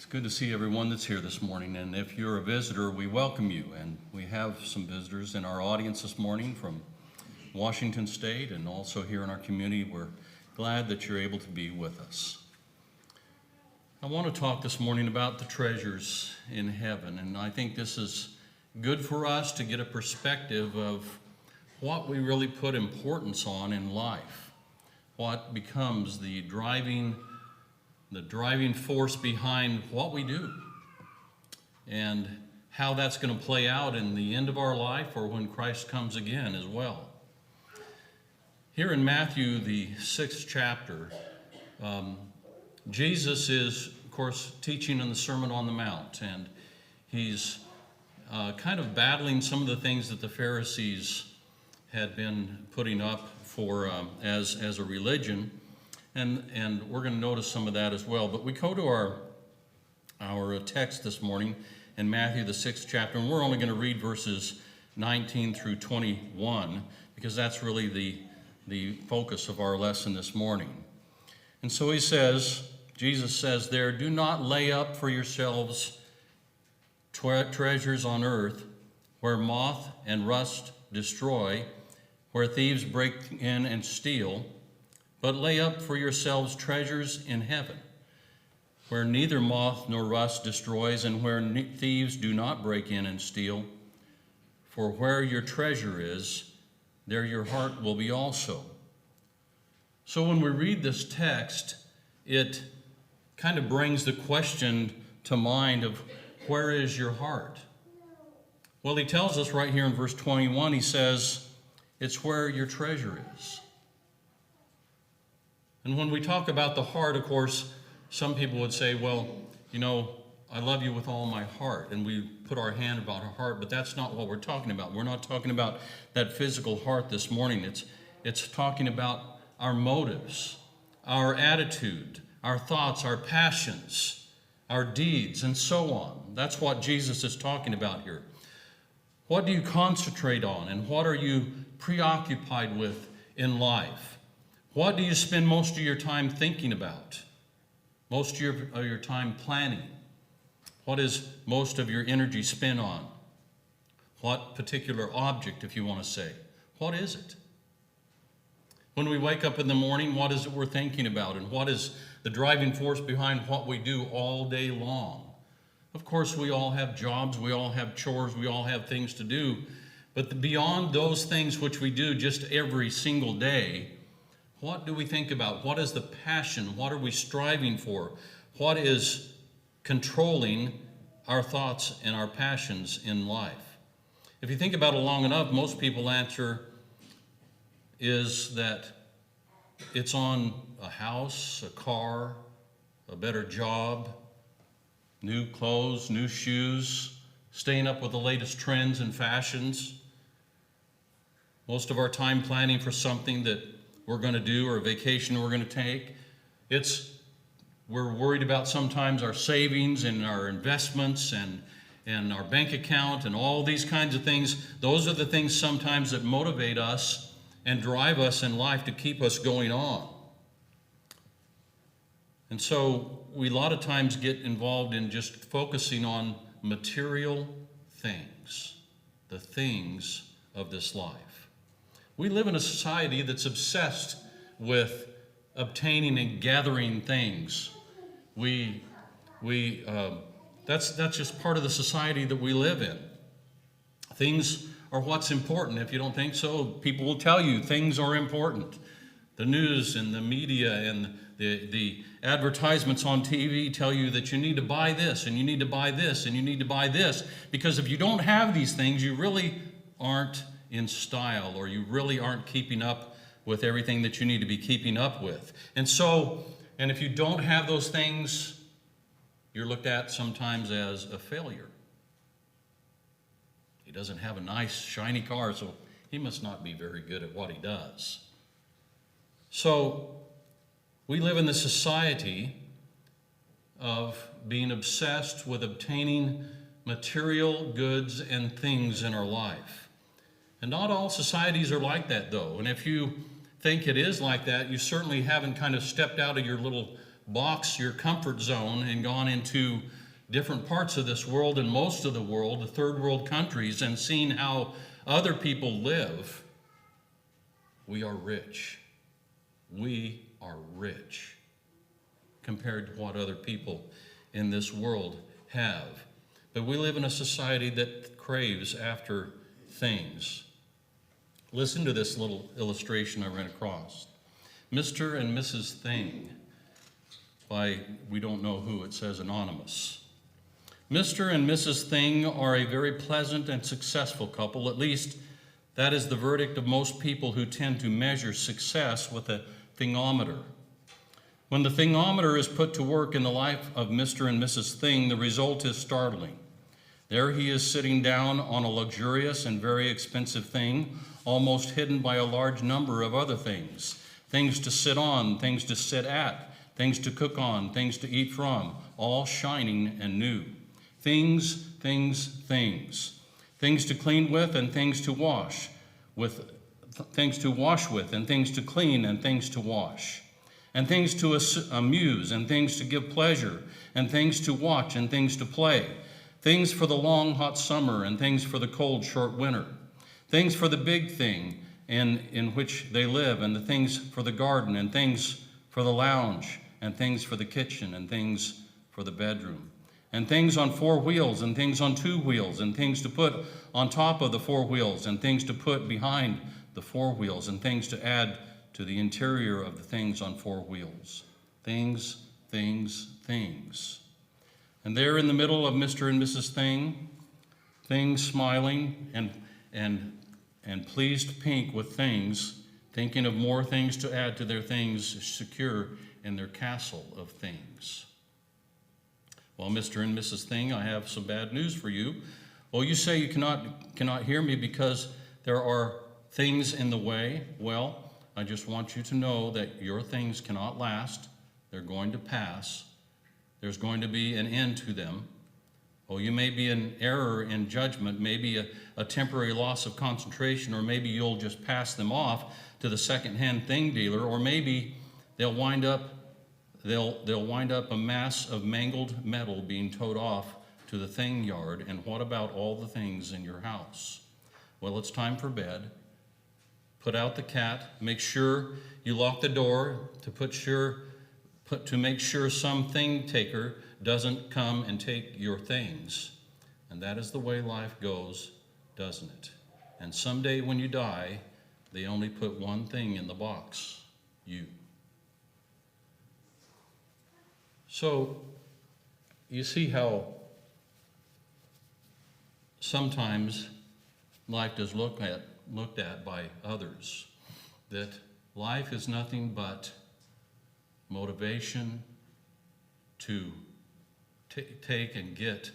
It's good to see everyone that's here this morning, and if you're a visitor, we welcome you. And we have some visitors in our audience this morning from Washington State and also here in our community. We're glad that you're able to be with us. I want to talk this morning about the treasures in heaven, and I think this is good for us to get a perspective of what we really put importance on in life, what becomes the driving force behind what we do, and how that's going to play out in the end of our life or when Christ comes again as well. Here in Matthew, the 6th chapter, Jesus is, of course, teaching in the Sermon on the Mount, and he's kind of battling some of the things that the Pharisees had been putting up for as a religion. And we're going to notice some of that as well. But we go to our text this morning in Matthew, the 6th chapter, and we're only going to read verses 19 through 21, because that's really the focus of our lesson this morning. And so Jesus says there, "Do not lay up for yourselves treasures on earth, where moth and rust destroy, where thieves break in and steal, but lay up for yourselves treasures in heaven, where neither moth nor rust destroys, and where thieves do not break in and steal. For where your treasure is, there your heart will be also." So when we read this text, it kind of brings the question to mind of, where is your heart? Well, he tells us right here in verse 21, he says, it's where your treasure is. And when we talk about the heart, of course, some people would say, well, I love you with all my heart. And we put our hand about our heart, but that's not what we're talking about. We're not talking about that physical heart this morning. It's talking about our motives, our attitude, our thoughts, our passions, our deeds, and so on. That's what Jesus is talking about here. What do you concentrate on, and what are you preoccupied with in life? What do you spend most of your time thinking about? Most of your time planning? What is most of your energy spent on? What particular object, if you want to say? What is it? When we wake up in the morning, what is it we're thinking about? And what is the driving force behind what we do all day long? Of course, we all have jobs, we all have chores, we all have things to do. But beyond those things which we do just every single day, what do we think about? What is the passion? What are we striving for? What is controlling our thoughts and our passions in life? If you think about it long enough, most people answer is that it's on a house, a car, a better job, new clothes, new shoes, staying up with the latest trends and fashions. Most of our time planning for something that we're going to do or a vacation we're going to take. We're worried about sometimes our savings and our investments and our bank account and all these kinds of things. Those are the things sometimes that motivate us and drive us in life to keep us going on. And so we a lot of times get involved in just focusing on material things, the things of this life. We live in a society that's obsessed with obtaining and gathering things. That's just part of the society that we live in. Things are what's important. If you don't think so, people will tell you things are important. The news and the media and the advertisements on TV tell you that you need to buy this and you need to buy this and you need to buy this, because if you don't have these things, you really aren't in style, or you really aren't keeping up with everything that you need to be keeping up with. And if you don't have those things, you're looked at sometimes as a failure. He doesn't have a nice, shiny car, so he must not be very good at what he does. So we live in the society of being obsessed with obtaining material goods and things in our life. And not all societies are like that, though. And if you think it is like that, you certainly haven't kind of stepped out of your little boxed your comfort zone and gone into different parts of this world and most of the world, the third world countries, and seen how other people live, we are rich. We are rich compared to what other people in this world have. But we live in a society that craves after things. Listen to this little illustration I ran across. Mr. and Mrs. Thing, by we don't know who, it says anonymous. Mr. and Mrs. Thing are a very pleasant and successful couple. At least that is the verdict of most people who tend to measure success with a thingometer. When the thingometer is put to work in the life of Mr. and Mrs. Thing, the result is startling. There he is sitting down on a luxurious and very expensive thing, almost hidden by a large number of other things. Things to sit on, things to sit at, things to cook on, things to eat from, all shining and new. Things, things, things. Things to clean with and things to wash with, things to wash with and things to clean and things to wash. And things to amuse and things to give pleasure and things to watch and things to play. Things for the long, hot summer and things for the cold, short winter. Things for the big thing in which they live, and the things for the garden, and things for the lounge, and things for the kitchen, and things for the bedroom. And things on 4 wheels, and things on 2 wheels, and things to put on top of the 4 wheels, and things to put behind the 4 wheels, and things to add to the interior of the things on 4 wheels. Things, things, things. And there in the middle of Mr. and Mrs. Thing, Things smiling and pleased pink with things, thinking of more things to add to their things, secure in their castle of things. Well, Mr. and Mrs. Thing, I have some bad news for you. Well, you say you cannot hear me because there are things in the way. Well, I just want you to know that your things cannot last. They're going to pass. There's going to be an end to them. Oh, you may be an error in judgment, maybe a temporary loss of concentration, or maybe you'll just pass them off to the second-hand thing dealer, or maybe they'll wind up a mass of mangled metal being towed off to the thing yard. And what about all the things in your house? Well, it's time for bed. Put out the cat. Make sure you lock the door to make sure some thing taker doesn't come and take your things. And that is the way life goes, doesn't it? And someday when you die, they only put one thing in the box: you. So you see how sometimes life is looked at by others, that life is nothing but motivation to take and get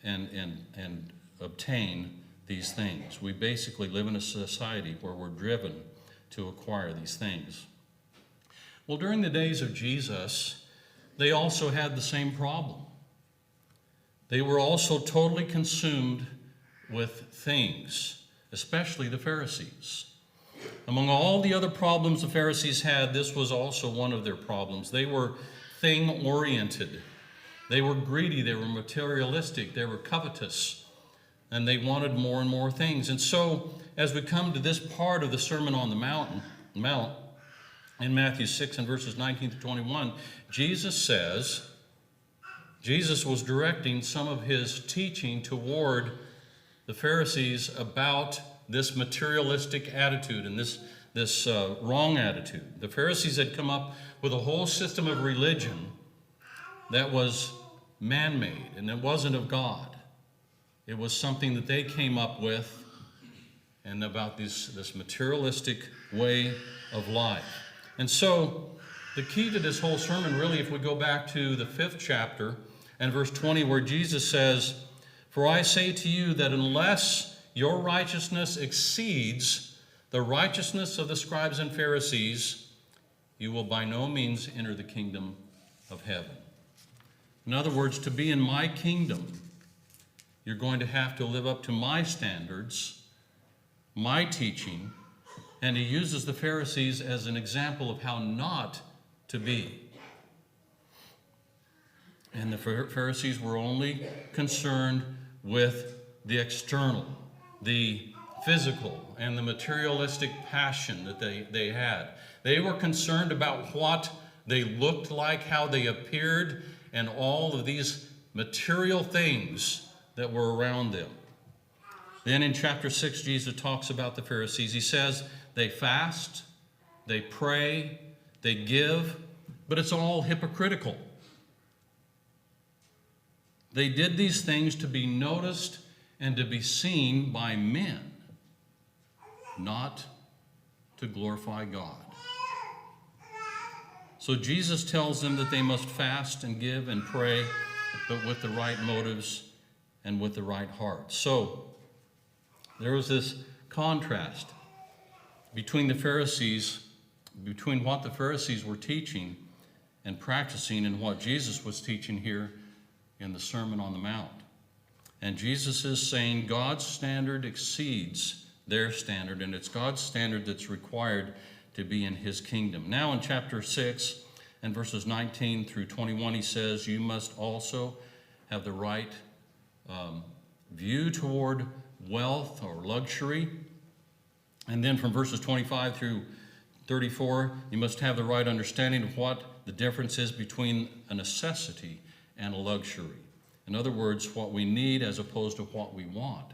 and obtain these things. We basically live in a society where we're driven to acquire these things. Well, during the days of Jesus, they also had the same problem. They were also totally consumed with things, especially the Pharisees. Among all the other problems the Pharisees had, this was also one of their problems. They were thing-oriented. They were greedy, they were materialistic, they were covetous, and they wanted more and more things. And so, as we come to this part of the Sermon on the Mount, in Matthew 6 and verses 19 to 21, Jesus was directing some of his teaching toward the Pharisees about this materialistic attitude and this wrong attitude. The Pharisees had come up with a whole system of religion that was man-made, and it wasn't of God. It was something that they came up with, and about this materialistic way of life. And so the key to this whole sermon, really, if we go back to the 5th chapter and verse 20, where Jesus says, "For I say to you that unless your righteousness exceeds the righteousness of the scribes and Pharisees, you will by no means enter the kingdom of heaven." In other words, to be in my kingdom, you're going to have to live up to my standards, my teaching, and he uses the Pharisees as an example of how not to be. And the Pharisees were only concerned with the external, the physical, and the materialistic passion that they had. They were concerned about what they looked like, how they appeared, and all of these material things that were around them. Then in chapter 6, Jesus talks about the Pharisees. He says they fast, they pray, they give, but it's all hypocritical. They did these things to be noticed and to be seen by men, not to glorify God. So Jesus tells them that they must fast and give and pray, but with the right motives and with the right heart. So there was this contrast between the Pharisees, between what the Pharisees were teaching and practicing and what Jesus was teaching here in the Sermon on the Mount. And Jesus is saying God's standard exceeds their standard, and it's God's standard that's required to be in his kingdom. Now in chapter 6 and verses 19 through 21, he says, you must also have the right view toward wealth or luxury. And then from verses 25 through 34, you must have the right understanding of what the difference is between a necessity and a luxury. In other words, what we need as opposed to what we want.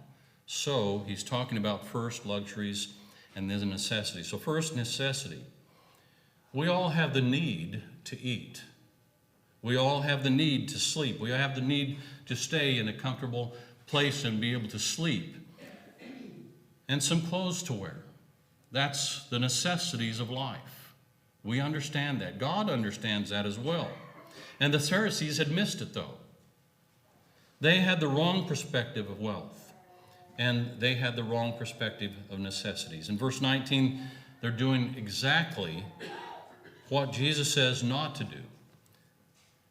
So he's talking about first luxuries and then necessity. So first, necessity. We all have the need to eat. We all have the need to sleep. We have the need to stay in a comfortable place and be able to sleep. And some clothes to wear. That's the necessities of life. We understand that. God understands that as well. And the Pharisees had missed it, though. They had the wrong perspective of wealth, and they had the wrong perspective of necessities. In verse 19, they're doing exactly what Jesus says not to do.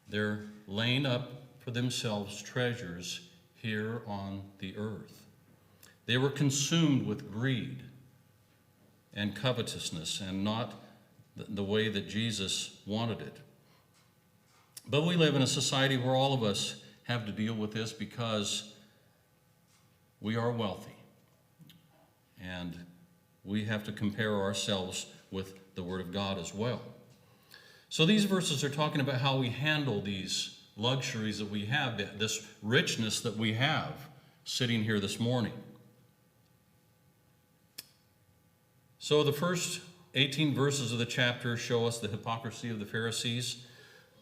They're laying up for themselves treasures here on the earth. They were consumed with greed and covetousness, and not the way that Jesus wanted it. But we live in a society where all of us have to deal with this because we are wealthy. And we have to compare ourselves with the Word of God as well. So these verses are talking about how we handle these luxuries that we have, this richness that we have sitting here this morning. So the first 18 verses of the chapter show us the hypocrisy of the Pharisees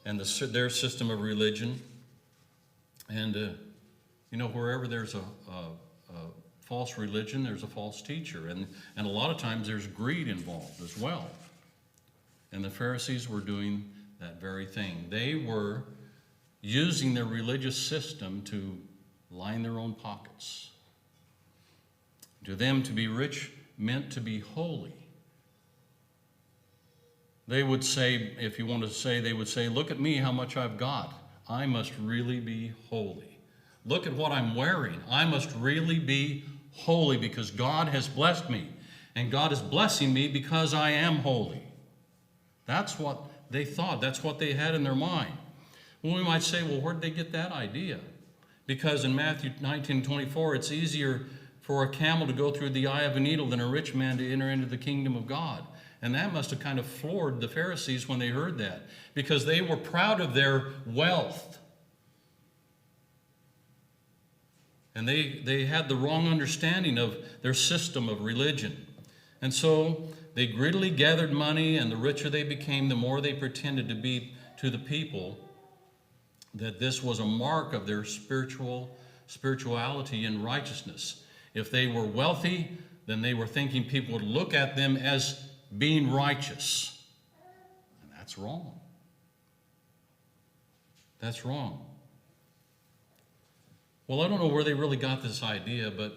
and their system of religion. And, wherever there's a false religion, there's a false teacher. And a lot of times there's greed involved as well. And the Pharisees were doing that very thing. They were using their religious system to line their own pockets. To them, to be rich meant to be holy. They would say, if you want to say, they would say, look at me, how much I've got. I must really be holy. Look at what I'm wearing. I must really be holy because God has blessed me. And God is blessing me because I am holy. That's what they thought. That's what they had in their mind. Well, we might say, well, where did they get that idea? Because in Matthew 19:24, it's easier for a camel to go through the eye of a needle than a rich man to enter into the kingdom of God. And that must have kind of floored the Pharisees when they heard that, because they were proud of their wealth. And they had the wrong understanding of their system of religion. And so they greedily gathered money, and the richer they became, the more they pretended to be to the people that this was a mark of their spirituality and righteousness. If they were wealthy, then they were thinking people would look at them as being righteous. And that's wrong. That's wrong. Well, I don't know where they really got this idea, but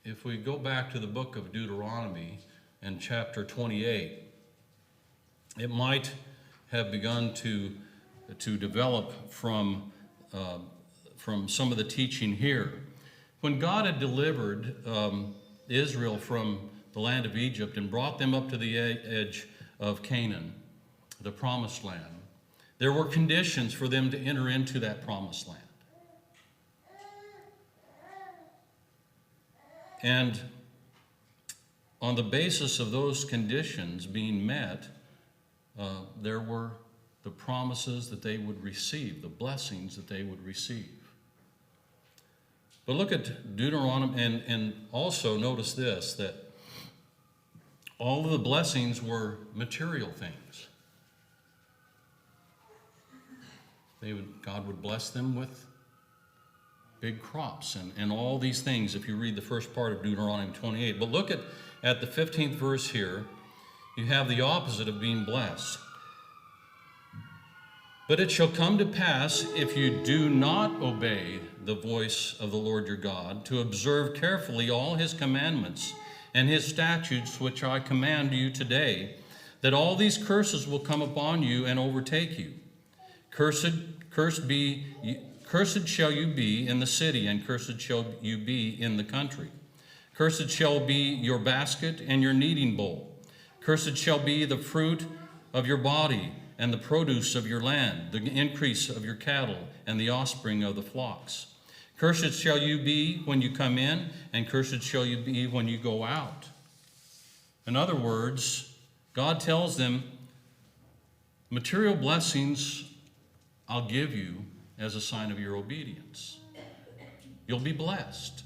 if we go back to the book of Deuteronomy and chapter 28, it might have begun to develop from some of the teaching here. When God had delivered Israel from the land of Egypt and brought them up to the edge of Canaan, the promised land, There were conditions for them to enter into that promised land. And on the basis of those conditions being met, there were the promises that they would receive, the blessings that they would receive. But look at Deuteronomy, and also notice this, that all of the blessings were material things. God would bless them with big crops and all these things if you read the first part of Deuteronomy 28. But look at the 15th verse here. You have the opposite of being blessed. But it shall come to pass, if you do not obey the voice of the Lord your God, to observe carefully all his commandments and his statutes which I command you today, that all these curses will come upon you and overtake you. Cursed shall you be in the city, and cursed shall you be in the country. Cursed shall be your basket and your kneading bowl. Cursed shall be the fruit of your body, and the produce of your land, the increase of your cattle, and the offspring of the flocks. Cursed shall you be when you come in, and cursed shall you be when you go out. In other words, God tells them, material blessings I'll give you as a sign of your obedience. You'll be blessed.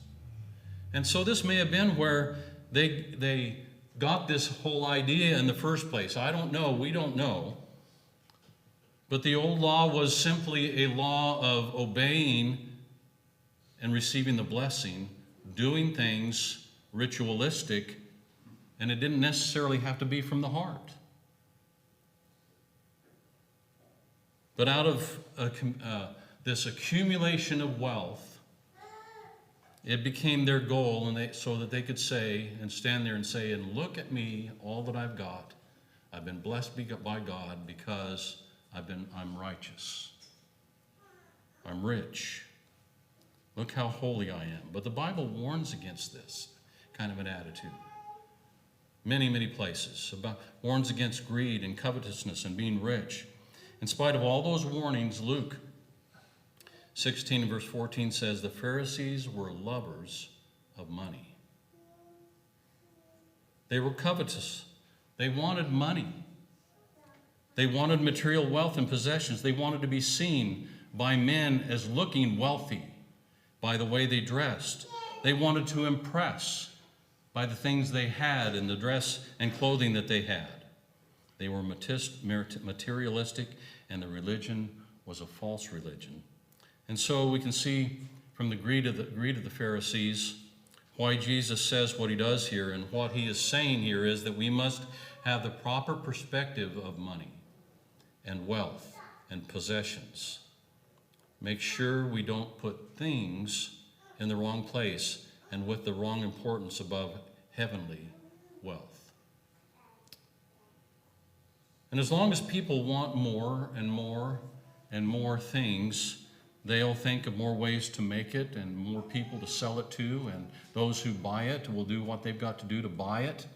And so this may have been where they got this whole idea in the first place. I don't know, we don't know. But the old law was simply a law of obeying and receiving the blessing, doing things ritualistic, and it didn't necessarily have to be from the heart. But out of this accumulation of wealth, it became their goal, and so that they could say and stand there and say, and look at me, all that I've got. I've been blessed by God because I'm righteous. I'm rich. Look how holy I am. But the Bible warns against this kind of an attitude. Many, many places. Warns against greed and covetousness and being rich. In spite of all those warnings, Luke 16 verse 14 says, the Pharisees were lovers of money. They were covetous. They wanted money. They wanted material wealth and possessions. They wanted to be seen by men as looking wealthy by the way they dressed. They wanted to impress by the things they had and the dress and clothing that they had. They were materialistic, and the religion was a false religion. And so we can see from the greed of the Pharisees why Jesus says what he does here, and what he is saying here is that we must have the proper perspective of money and wealth and possessions. Make sure we don't put things in the wrong place and with the wrong importance above heavenly wealth. And as long as people want more and more and more things, they'll think of more ways to make it and more people to sell it to, and those who buy it will do what they've got to do to buy it.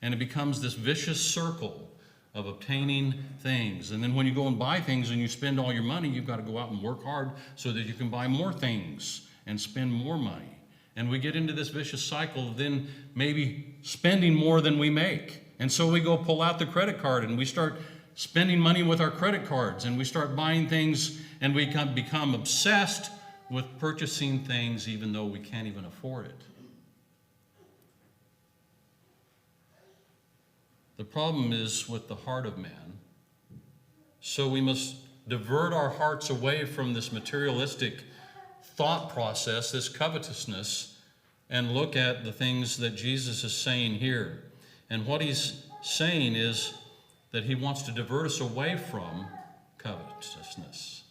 And it becomes this vicious circle of obtaining things. And then when you go and buy things and you spend all your money, you've got to go out and work hard so that you can buy more things and spend more money. And we get into this vicious cycle of then maybe spending more than we make. And so we go pull out the credit card and we start spending money with our credit cards, and we start buying things, and we become obsessed with purchasing things even though we can't even afford it. The problem is with the heart of man. So we must divert our hearts away from this materialistic thought process, this covetousness, and look at the things that Jesus is saying here. And what he's saying is that he wants to divert us away from covetousness.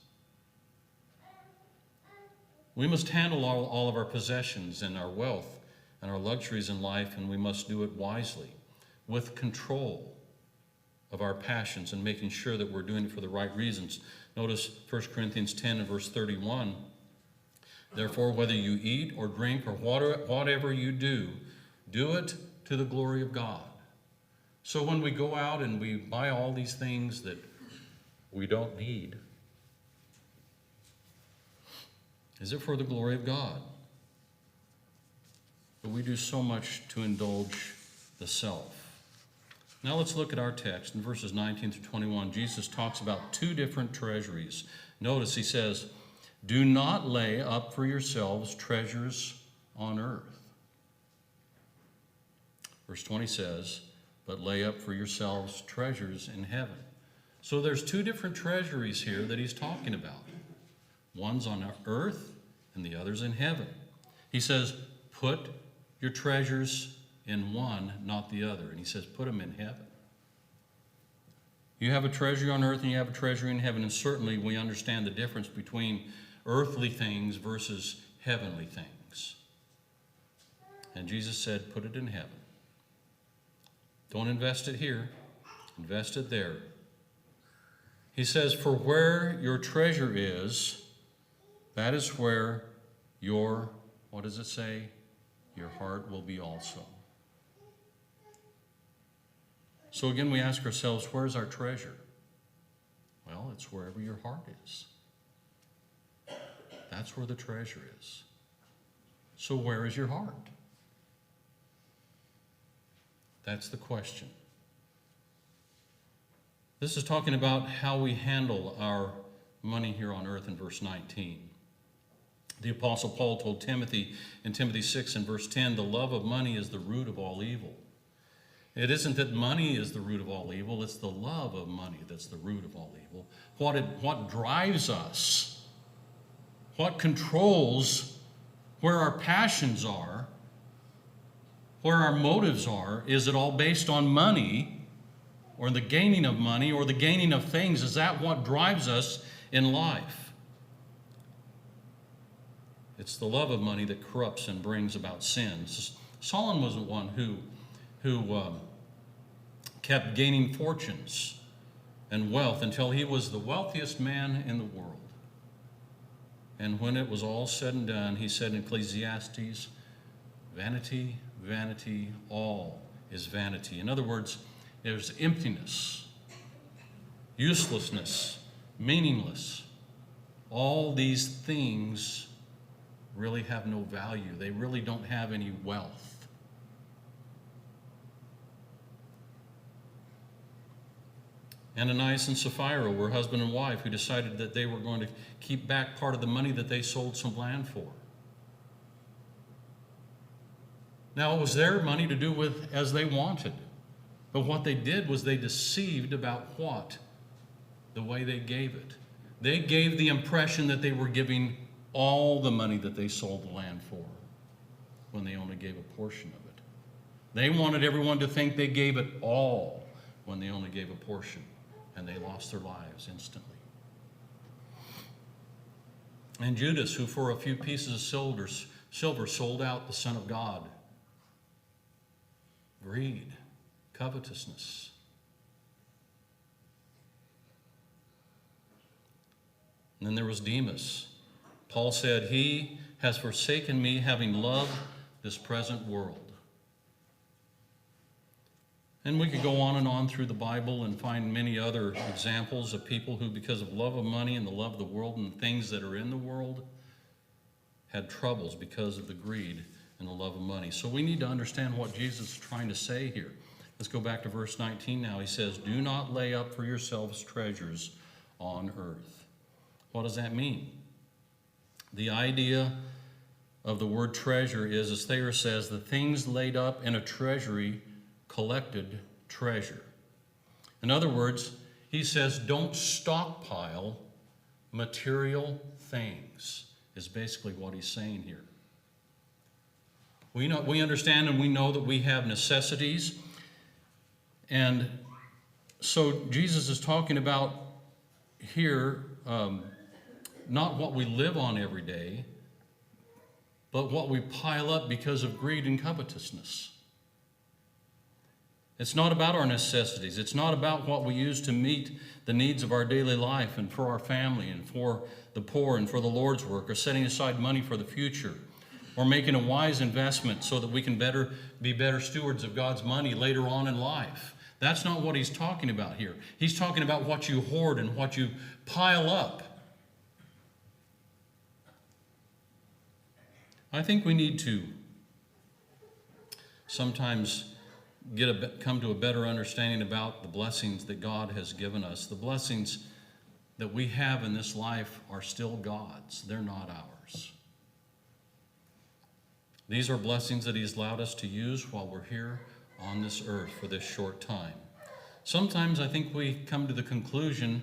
We must handle all of our possessions and our wealth and our luxuries in life, and we must do it wisely, with control of our passions and making sure that we're doing it for the right reasons. Notice 1 Corinthians 10 and verse 31. Therefore, whether you eat or drink or whatever you do, do it to the glory of God. So when we go out and we buy all these things that we don't need? Is it for the glory of God? But we do so much to indulge the self. Now let's look at our text in verses 19 through 21. Jesus talks about two different treasuries. Notice he says, do not lay up for yourselves treasures on earth. Verse 20 says, but lay up for yourselves treasures in heaven. So there's two different treasuries here that he's talking about. One's on earth and the other's in heaven. He says, put your treasures in one, not the other. And he says, put them in heaven. You have a treasury on earth and you have a treasury in heaven. And certainly we understand the difference between earthly things versus heavenly things. And Jesus said, put it in heaven. Don't invest it here. Invest it there. He says, for where your treasure is, that is where your, what does it say? Your heart will be also. So again, we ask ourselves, where's our treasure? Well, it's wherever your heart is. That's where the treasure is. So where is your heart? That's the question. This is talking about how we handle our money here on earth in verse 19. The Apostle Paul told Timothy in Timothy 6 and verse 10, the love of money is the root of all evil. It isn't that money is the root of all evil, it's the love of money that's the root of all evil. What drives us, what controls where our passions are, where our motives are, is it all based on money or the gaining of money or the gaining of things? Is that what drives us in life? It's the love of money that corrupts and brings about sin. Solomon was the one who kept gaining fortunes and wealth until he was the wealthiest man in the world. And when it was all said and done, he said in Ecclesiastes, vanity, vanity, all is vanity. In other words, there's emptiness, uselessness, meaningless. All these things really have no value. They really don't have any wealth. Ananias and Sapphira were husband and wife who decided that they were going to keep back part of the money that they sold some land for. Now, it was their money to do with as they wanted. But what they did was they deceived about what? The way they gave it. They gave the impression that they were giving all the money that they sold the land for when they only gave a portion of it. They wanted everyone to think they gave it all when they only gave a portion, and they lost their lives instantly. And Judas, who for a few pieces of silver sold out the Son of God. Greed, covetousness. And then there was Demas. Paul said, he has forsaken me, having loved this present world. And we could go on through the Bible and find many other examples of people who, because of love of money and the love of the world and things that are in the world, had troubles because of the greed and the love of money. So we need to understand what Jesus is trying to say here. Let's go back to verse 19 now. He says, do not lay up for yourselves treasures on earth. What does that mean? The idea of the word treasure is, as Thayer says, the things laid up in a treasury, collected treasure. In other words, he says, don't stockpile material things, is basically what he's saying here. We understand and we know that we have necessities. And so Jesus is talking about here not what we live on every day, but what we pile up because of greed and covetousness. It's not about our necessities. It's not about what we use to meet the needs of our daily life and for our family and for the poor and for the Lord's work, or setting aside money for the future, or making a wise investment so that we can be better stewards of God's money later on in life. That's not what he's talking about here. He's talking about what you hoard and what you pile up. I think we need to sometimes come to a better understanding about the blessings that God has given us. The blessings that we have in this life are still God's. They're not ours. These are blessings that he's allowed us to use while we're here on this earth for this short time. Sometimes I think we come to the conclusion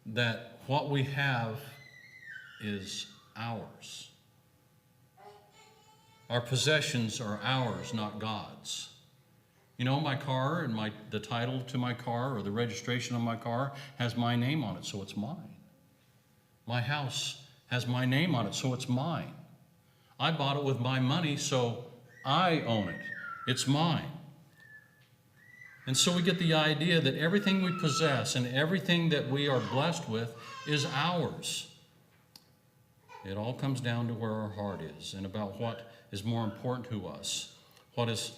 that what we have is ours. Our possessions are ours, not God's. You know, my car and the title to my car or the registration on my car has my name on it, so it's mine. My house has my name on it, so it's mine. I bought it with my money, so I own it. It's mine. And so we get the idea that everything we possess and everything that we are blessed with is ours. It all comes down to where our heart is and about what is more important to us. What is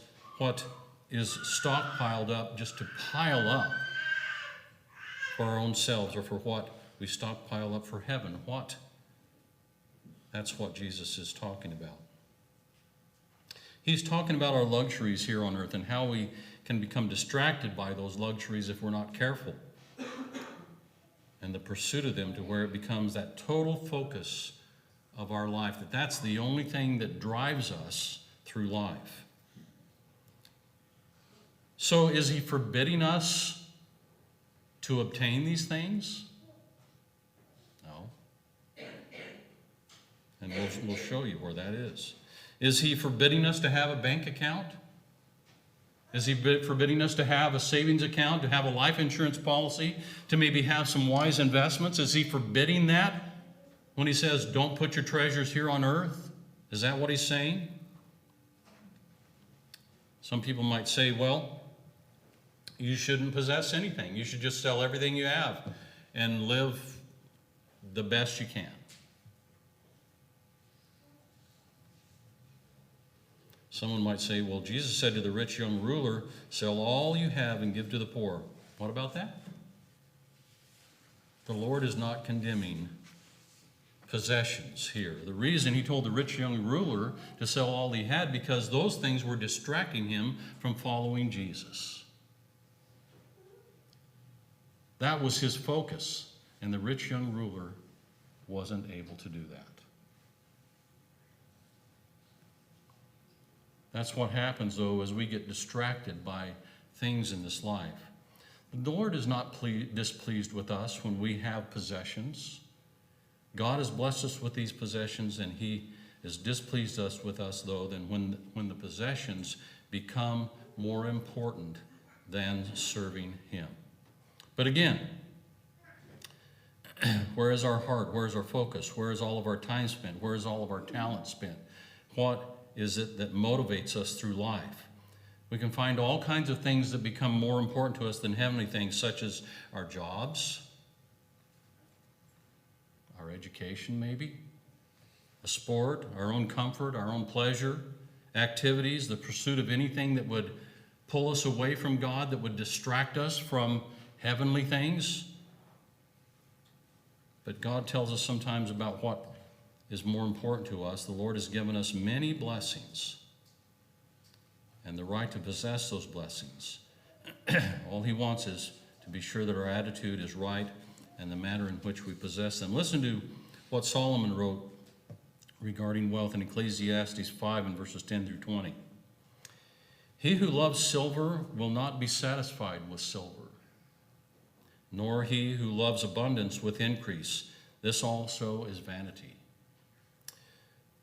stockpiled up just to pile up for our own selves, or for what we stockpile up for heaven. That's what Jesus is talking about. He's talking about our luxuries here on earth and how we can become distracted by those luxuries if we're not careful, and the pursuit of them to where it becomes that total focus of our life, that's the only thing that drives us through life. So is he forbidding us to obtain these things? No. And we'll show you where that is. Is he forbidding us to have a bank account? Is he forbidding us to have a savings account, to have a life insurance policy, to maybe have some wise investments? Is he forbidding that when he says, don't put your treasures here on earth? Is that what he's saying? Some people might say, well, you shouldn't possess anything. You should just sell everything you have and live the best you can. Someone might say, well, Jesus said to the rich young ruler, sell all you have and give to the poor. What about that? The Lord is not condemning possessions here. The reason he told the rich young ruler to sell all he had, because those things were distracting him from following Jesus. That was his focus, and the rich young ruler wasn't able to do that. That's what happens, though, as we get distracted by things in this life. The Lord is not displeased with us when we have possessions. God has blessed us with these possessions, and he is displeased with us, though, than when the possessions become more important than serving him. But again, where is our heart? Where is our focus? Where is all of our time spent? Where is all of our talent spent? What is it that motivates us through life? We can find all kinds of things that become more important to us than heavenly things, such as our jobs, our education maybe, a sport, our own comfort, our own pleasure, activities, the pursuit of anything that would pull us away from God, that would distract us from heavenly things. But God tells us sometimes about what is more important to us. The Lord has given us many blessings and the right to possess those blessings. All he wants is to be sure that our attitude is right and the manner in which we possess them. Listen to what Solomon wrote regarding wealth in Ecclesiastes 5 and verses 10 through 20. He who loves silver will not be satisfied with silver, nor he who loves abundance with increase. This also is vanity.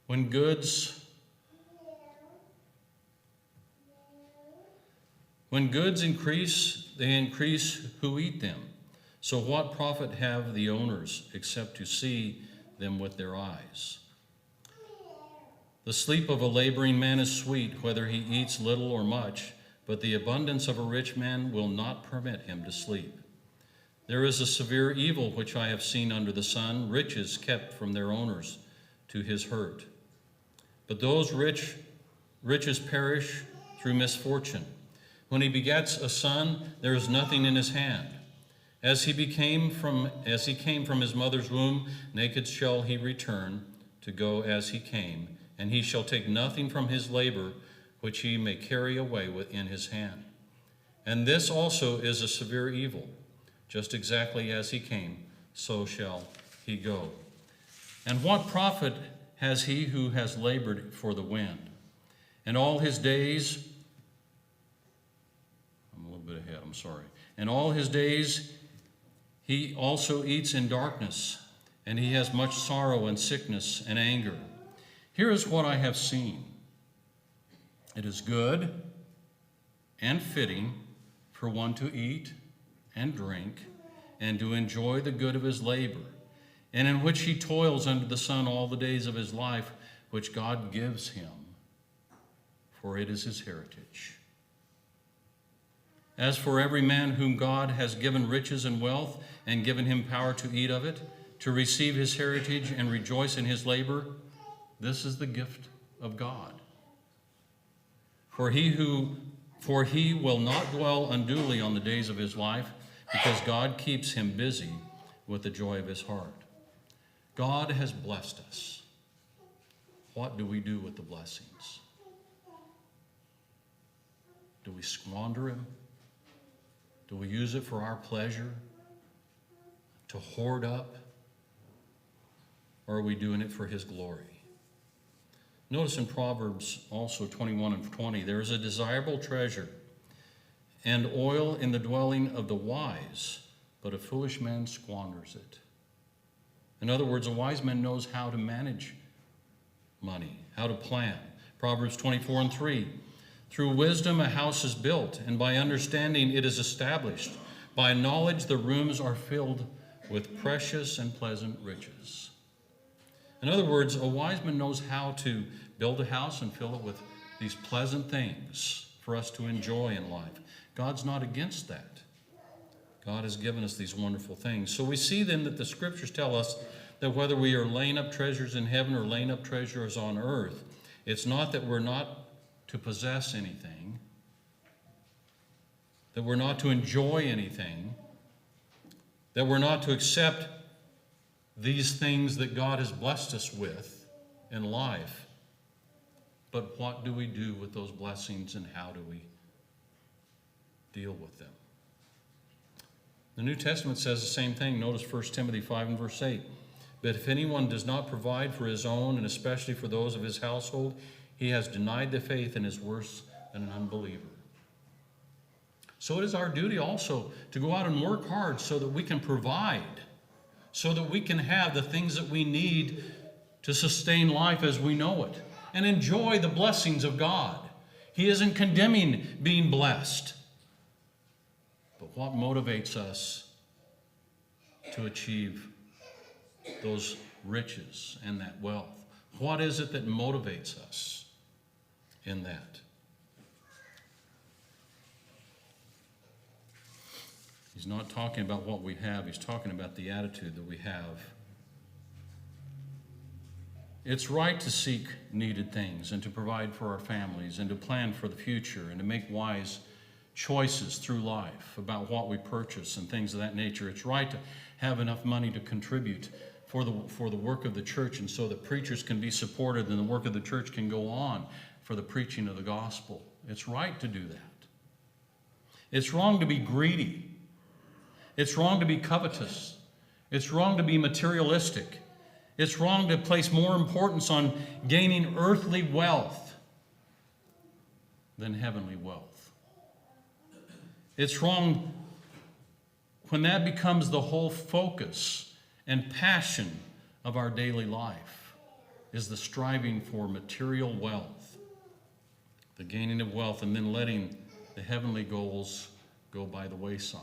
When goods increase, they increase who eat them. So what profit have the owners except to see them with their eyes? The sleep of a laboring man is sweet, whether he eats little or much, but the abundance of a rich man will not permit him to sleep. There is a severe evil which I have seen under the sun, riches kept from their owners to his hurt. But those riches perish through misfortune. When he begets a son, there is nothing in his hand. As he came from his mother's womb, naked shall he return to go as he came, and he shall take nothing from his labor which he may carry away in his hand. And this also is a severe evil. Just exactly as he came, so shall he go. And what profit has he who has labored for the wind? And all his days, I'm a little bit ahead, I'm sorry. And all his days he also eats in darkness, and he has much sorrow and sickness and anger. Here is what I have seen. It is good and fitting for one to eat and drink and to enjoy the good of his labor, and in which he toils under the sun all the days of his life, which God gives him, for it is his heritage. As for every man whom God has given riches and wealth and given him power to eat of it, to receive his heritage and rejoice in his labor, this is the gift of God. For he will not dwell unduly on the days of his life, because God keeps him busy with the joy of his heart. God has blessed us. What do we do with the blessings? Do we squander him? Do we use it for our pleasure? To hoard up? Or are we doing it for his glory? Notice in Proverbs also 21 and 20, there is a desirable treasure and oil in the dwelling of the wise, but a foolish man squanders it. In other words, a wise man knows how to manage money, how to plan. Proverbs 24 and 3, through wisdom a house is built, and by understanding it is established. By knowledge the rooms are filled with precious and pleasant riches. In other words, a wise man knows how to build a house and fill it with these pleasant things for us to enjoy in life. God's not against that. God has given us these wonderful things. So we see then that the scriptures tell us that whether we are laying up treasures in heaven or laying up treasures on earth, it's not that we're not to possess anything, that we're not to enjoy anything, that we're not to accept these things that God has blessed us with in life. But what do we do with those blessings, and how do we deal with them? The New Testament says the same thing. Notice 1 Timothy 5 and verse 8. But if anyone does not provide for his own, and especially for those of his household, he has denied the faith and is worse than an unbeliever. So it is our duty also to go out and work hard so that we can provide, so that we can have the things that we need to sustain life as we know it, and enjoy the blessings of God. He isn't condemning being blessed. But what motivates us to achieve those riches and that wealth? What is it that motivates us in that? He's not talking about what we have. He's talking about the attitude that we have. It's right to seek needed things and to provide for our families and to plan for the future and to make wise choices through life about what we purchase and things of that nature. It's right to have enough money to contribute for the work of the church, and so that preachers can be supported and the work of the church can go on for the preaching of the gospel. It's right to do that. It's wrong to be greedy. It's wrong to be covetous. It's wrong to be materialistic. It's wrong to place more importance on gaining earthly wealth than heavenly wealth. It's wrong when that becomes the whole focus and passion of our daily life, is the striving for material wealth, the gaining of wealth, and then letting the heavenly goals go by the wayside.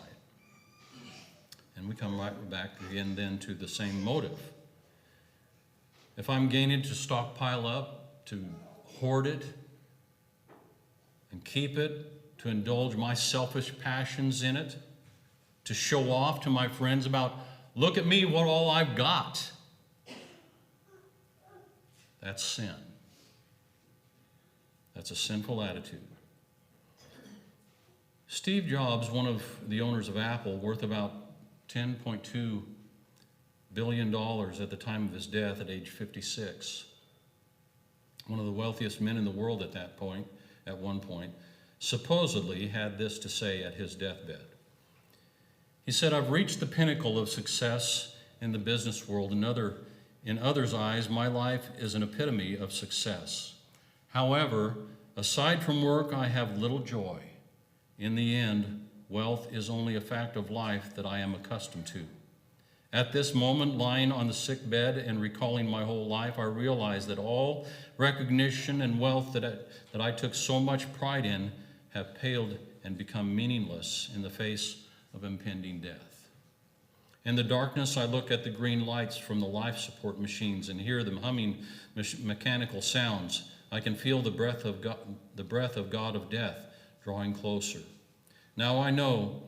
And we come right back again then to the same motive. If I'm gaining to stockpile up, to hoard it and keep it, to indulge my selfish passions in it, to show off to my friends about, look at me, what all I've got, that's sin. That's a sinful attitude. Steve Jobs, one of the owners of Apple, worth about $10.2 billion at the time of his death at age 56, one of the wealthiest men in the world at one point, supposedly had this to say at his deathbed. He said, "I've reached the pinnacle of success in the business world. In others' eyes, my life is an epitome of success. However, aside from work, I have little joy. In the end, wealth is only a fact of life that I am accustomed to. At this moment, lying on the sick bed and recalling my whole life, I realize that all recognition and wealth that I took so much pride in have paled and become meaningless in the face of impending death. In the darkness, I look at the green lights from the life support machines and hear them humming mechanical sounds. I can feel the breath of God of death drawing closer. Now I know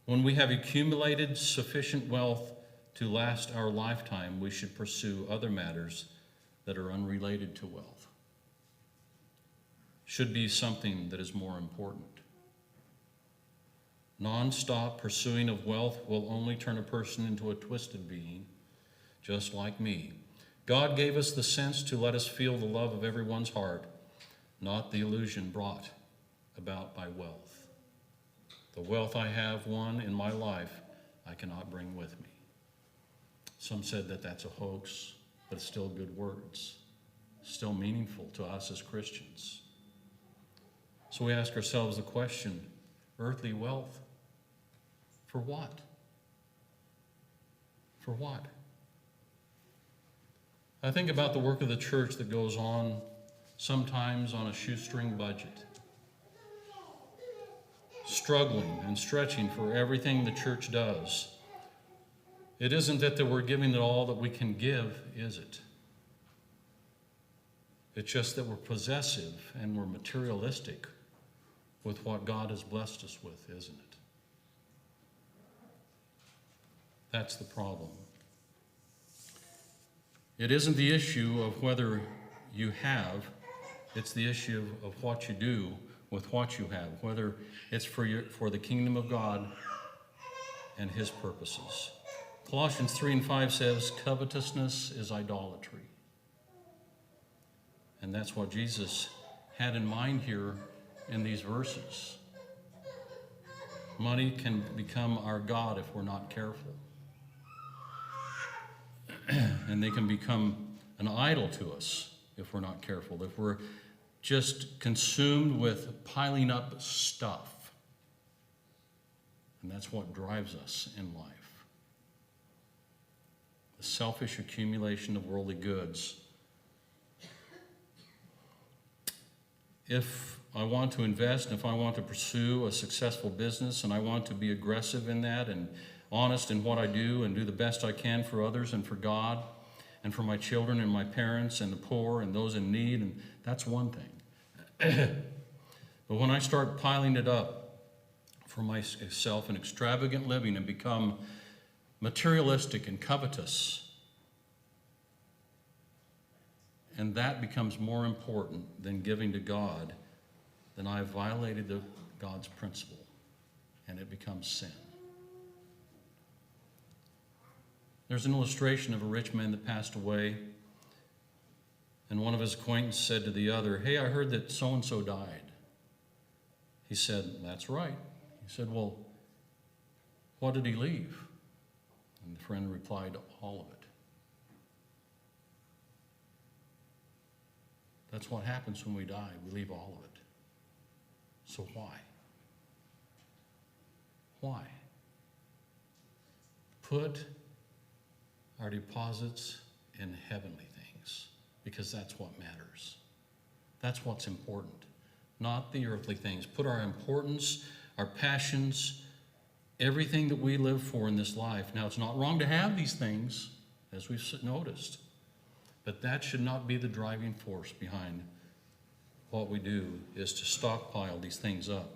when we have accumulated sufficient wealth to last our lifetime, we should pursue other matters that are unrelated to wealth. Should be something that is more important. Non-stop pursuing of wealth will only turn a person into a twisted being, just like me. God gave us the sense to let us feel the love of everyone's heart, not the illusion brought about by wealth. The wealth I have won in my life, I cannot bring with me." Some said that that's a hoax, but it's still good words, still meaningful to us as Christians. So we ask ourselves the question, earthly wealth, for what? For what? I think about the work of the church that goes on sometimes on a shoestring budget, struggling and stretching for everything the church does. It isn't that we're giving it all that we can give, is it? It's just that we're possessive and we're materialistic with what God has blessed us with, isn't it? That's the problem. It isn't the issue of whether you have, it's the issue of what you do with what you have, whether it's for the kingdom of God and his purposes. Colossians 3:5 says, covetousness is idolatry. And that's what Jesus had in mind here in these verses. Money can become our God if we're not careful. And they can become an idol to us if we're not careful, if we're just consumed with piling up stuff. And that's what drives us in life. The selfish accumulation of worldly goods. If I want to invest, and if I want to pursue a successful business, and I want to be aggressive in that and honest in what I do and do the best I can for others and for God and for my children and my parents and the poor and those in need, and that's one thing. But when I start piling it up for myself in extravagant living and become materialistic and covetous, and that becomes more important than giving to God, then I've violated God's principle, and it becomes sin. There's an illustration of a rich man that passed away, and one of his acquaintances said to the other, "Hey, I heard that so-and-so died." He said, "That's right." He said, "Well, what did he leave?" And the friend replied, "All of it." That's what happens when we die. We leave all of it. So why? Why? Put our deposits in heavenly things, because that's what matters. That's what's important, not the earthly things. Put our importance, our passions, everything that we live for in this life. Now, it's not wrong to have these things, as we've noticed, but that should not be the driving force behind what we do, is to stockpile these things up.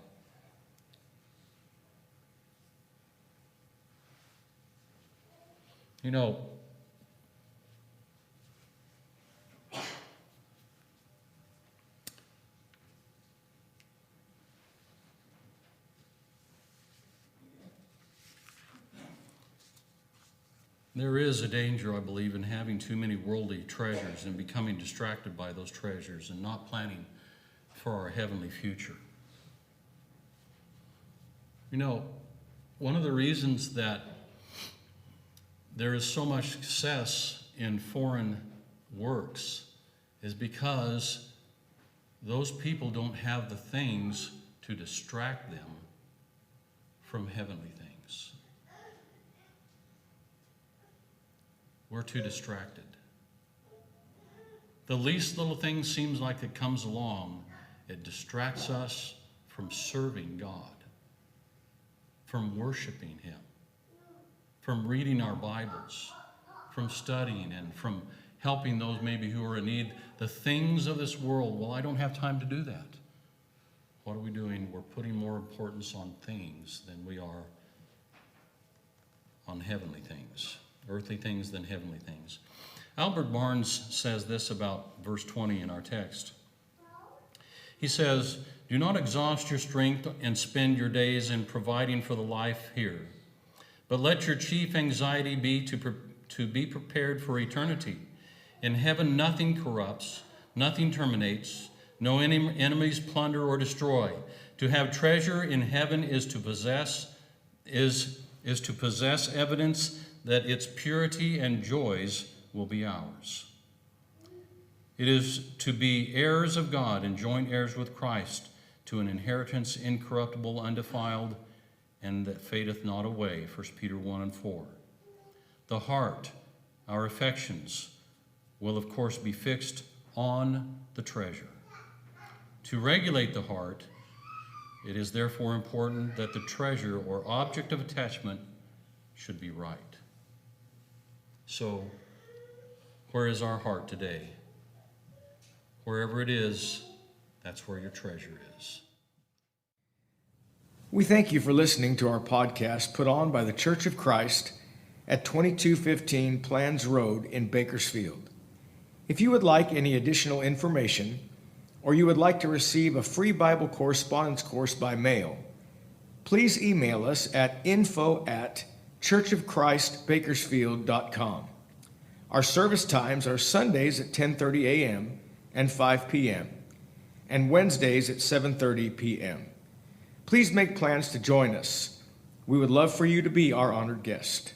You know, There is a danger, I believe, in having too many worldly treasures and becoming distracted by those treasures and not planning for our heavenly future. You know, one of the reasons that there is so much success in foreign works is because those people don't have the things to distract them from heavenly things. We're too distracted. The least little thing seems like it comes along, it distracts us from serving God, from worshiping Him, from reading our Bibles, from studying, and from helping those maybe who are in need. The things of this world, well, I don't have time to do that. What are we doing? We're putting more importance on things than we are on heavenly things, earthly things than heavenly things. Albert Barnes says this about verse 20 in our text. He says, "Do not exhaust your strength and spend your days in providing for the life here, but let your chief anxiety be to be prepared for eternity. In heaven nothing corrupts, nothing terminates, no enemies plunder or destroy. To have treasure in heaven is to possess evidence that its purity and joys will be ours. It is to be heirs of God and joint heirs with Christ to an inheritance incorruptible, undefiled, and that fadeth not away." 1 Peter 1 and 4. The heart, our affections, will of course be fixed on the treasure. To regulate the heart, it is therefore important that the treasure or object of attachment should be right. So, where is our heart today? Wherever it is, that's where your treasure is. We thank you for listening to our podcast put on by the Church of Christ at 2215 Plans Road in Bakersfield. If you would like any additional information, or you would like to receive a free Bible correspondence course by mail, please email us at info@churchofchristbakersfield.com. Our service times are Sundays at 10:30 a.m. and 5 p.m., and Wednesdays at 7:30 p.m. Please make plans to join us. We would love for you to be our honored guest.